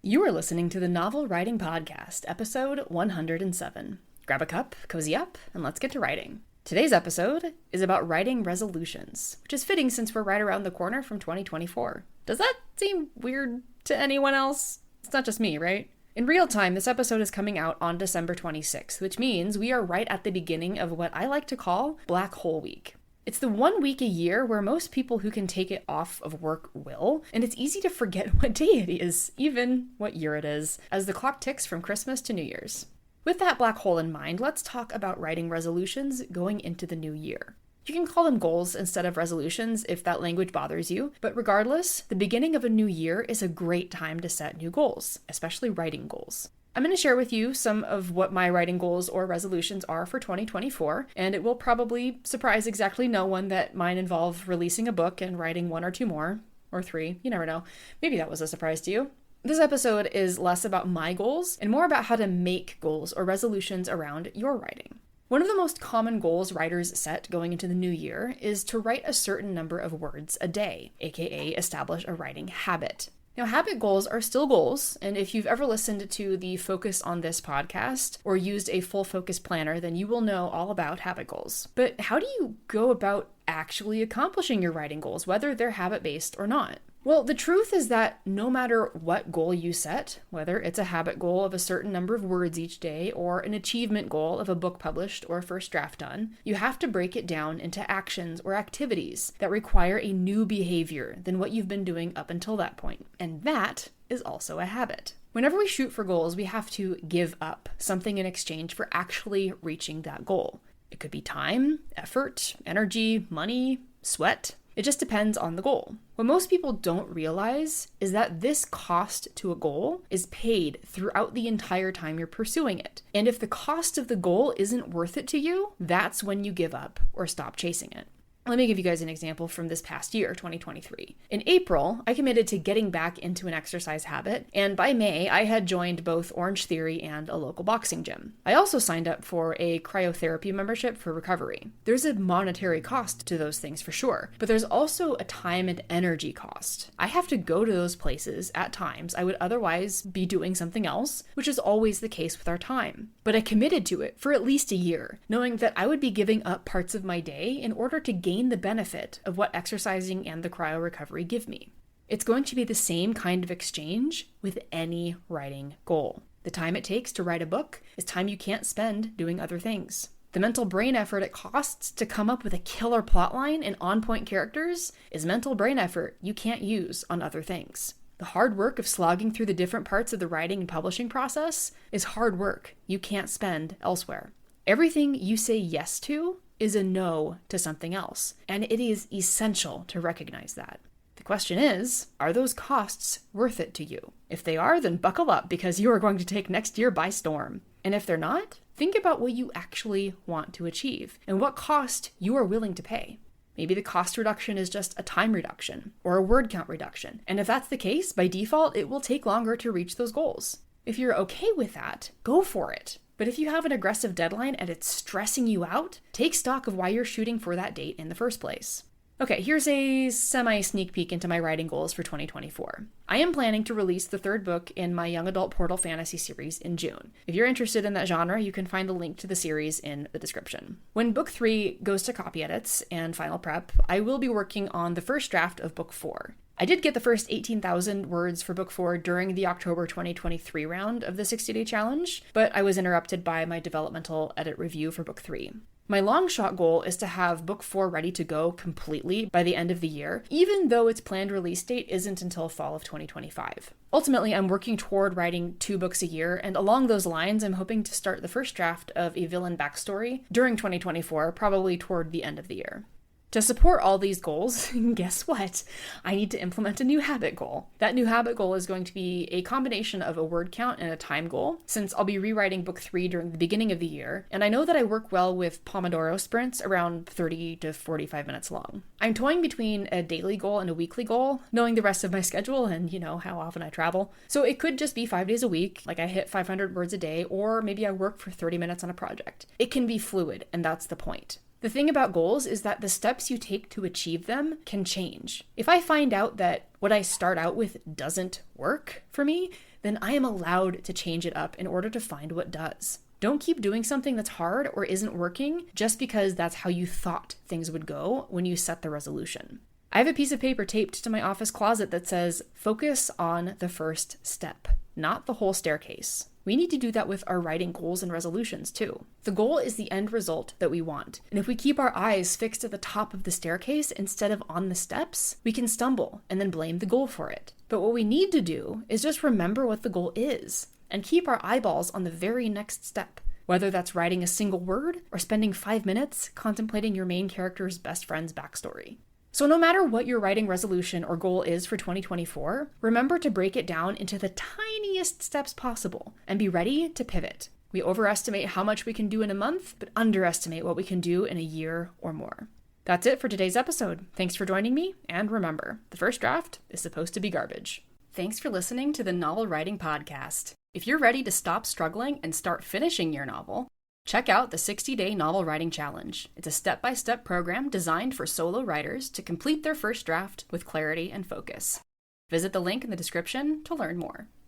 You are listening to the Novel Writing Podcast, episode 107. Grab a cup, cozy up, and let's get to writing. Today's episode is about writing resolutions, which is fitting since we're right around the corner from 2024. Does that seem weird to anyone else? It's not just me, right? In real time, this episode is coming out on December 26th, which means we are right at the beginning of what I like to call Black Hole Week. It's the 1 week a year where most people who can take it off of work will, and it's easy to forget what day it is, even what year it is, as the clock ticks from Christmas to New Year's. With that black hole in mind, let's talk about writing resolutions going into the new year. You can call them goals instead of resolutions if that language bothers you, but regardless, the beginning of a new year is a great time to set new goals, especially writing goals. I'm going to share with you some of what my writing goals or resolutions are for 2024, and it will probably surprise exactly no one that mine involve releasing a book and writing 1 or 2 more, or 3, you never know. Maybe that was a surprise to you. This episode is less about my goals and more about how to make goals or resolutions around your writing. One of the most common goals writers set going into the new year is to write a certain number of words a day, aka establish a writing habit. Now, habit goals are still goals, and if you've ever listened to the Focus on This podcast or used a full focus planner, then you will know all about habit goals. But how do you go about actually accomplishing your writing goals, whether they're habit-based or not? Well, the truth is that no matter what goal you set, whether it's a habit goal of a certain number of words each day or an achievement goal of a book published or a first draft done, you have to break it down into actions or activities that require a new behavior than what you've been doing up until that point. And that is also a habit. Whenever we shoot for goals, we have to give up something in exchange for actually reaching that goal. It could be time, effort, energy, money, sweat. It just depends on the goal. What most people don't realize is that this cost to a goal is paid throughout the entire time you're pursuing it. And if the cost of the goal isn't worth it to you, that's when you give up or stop chasing it. Let me give you guys an example from this past year, 2023. In April, I committed to getting back into an exercise habit, and by May, I had joined both Orange Theory and a local boxing gym. I also signed up for a cryotherapy membership for recovery. There's a monetary cost to those things for sure, but there's also a time and energy cost. I have to go to those places at times I would otherwise be doing something else, which is always the case with our time. But I committed to it for at least a year, knowing that I would be giving up parts of my day in order to gain the benefit of what exercising and the cryo recovery give me. It's going to be the same kind of exchange with any writing goal. The time it takes to write a book is time you can't spend doing other things. The mental brain effort it costs to come up with a killer plotline and on-point characters is mental brain effort you can't use on other things. The hard work of slogging through the different parts of the writing and publishing process is hard work you can't spend elsewhere. Everything you say yes to is a no to something else, and it is essential to recognize that. The question is, are those costs worth it to you? If they are, then buckle up because you are going to take next year by storm. And if they're not, think about what you actually want to achieve and what cost you are willing to pay. Maybe the cost reduction is just a time reduction or a word count reduction. And if that's the case, by default, it will take longer to reach those goals. If you're okay with that, go for it. But if you have an aggressive deadline and it's stressing you out, take stock of why you're shooting for that date in the first place. Okay, here's a semi-sneak peek into my writing goals for 2024. I am planning to release the 3rd book in my young adult portal fantasy series in June. If you're interested in that genre, you can find the link to the series in the description. When book 3 goes to copy edits and final prep, I will be working on the first draft of book 4. I did get the first 18,000 words for book 4 during the October 2023 round of the 60-day challenge, but I was interrupted by my developmental edit review for book 3. My long shot goal is to have book 4 ready to go completely by the end of the year, even though its planned release date isn't until fall of 2025. Ultimately, I'm working toward writing 2 books a year, and along those lines, I'm hoping to start the first draft of a villain backstory during 2024, probably toward the end of the year. To support all these goals, guess what? I need to implement a new habit goal. That new habit goal is going to be a combination of a word count and a time goal, since I'll be rewriting book 3 during the beginning of the year, and I know that I work well with Pomodoro sprints around 30 to 45 minutes long. I'm toying between a daily goal and a weekly goal, knowing the rest of my schedule and, how often I travel. So it could just be 5 days a week, like I hit 500 words a day, or maybe I work for 30 minutes on a project. It can be fluid, and that's the point. The thing about goals is that the steps you take to achieve them can change. If I find out that what I start out with doesn't work for me, then I am allowed to change it up in order to find what does. Don't keep doing something that's hard or isn't working just because that's how you thought things would go when you set the resolution. I have a piece of paper taped to my office closet that says, focus on the first step, not the whole staircase. We need to do that with our writing goals and resolutions too. The goal is the end result that we want. And if we keep our eyes fixed at the top of the staircase instead of on the steps, we can stumble and then blame the goal for it. But what we need to do is just remember what the goal is and keep our eyeballs on the very next step, whether that's writing a single word or spending 5 minutes contemplating your main character's best friend's backstory. So no matter what your writing resolution or goal is for 2024, remember to break it down into the tiniest steps possible and be ready to pivot. We overestimate how much we can do in a month, but underestimate what we can do in a year or more. That's it for today's episode. Thanks for joining me, and remember, the first draft is supposed to be garbage. Thanks for listening to the Novel Writing Podcast. If you're ready to stop struggling and start finishing your novel, check out the 60-Day Novel Writing Challenge. It's a step-by-step program designed for solo writers to complete their first draft with clarity and focus. Visit the link in the description to learn more.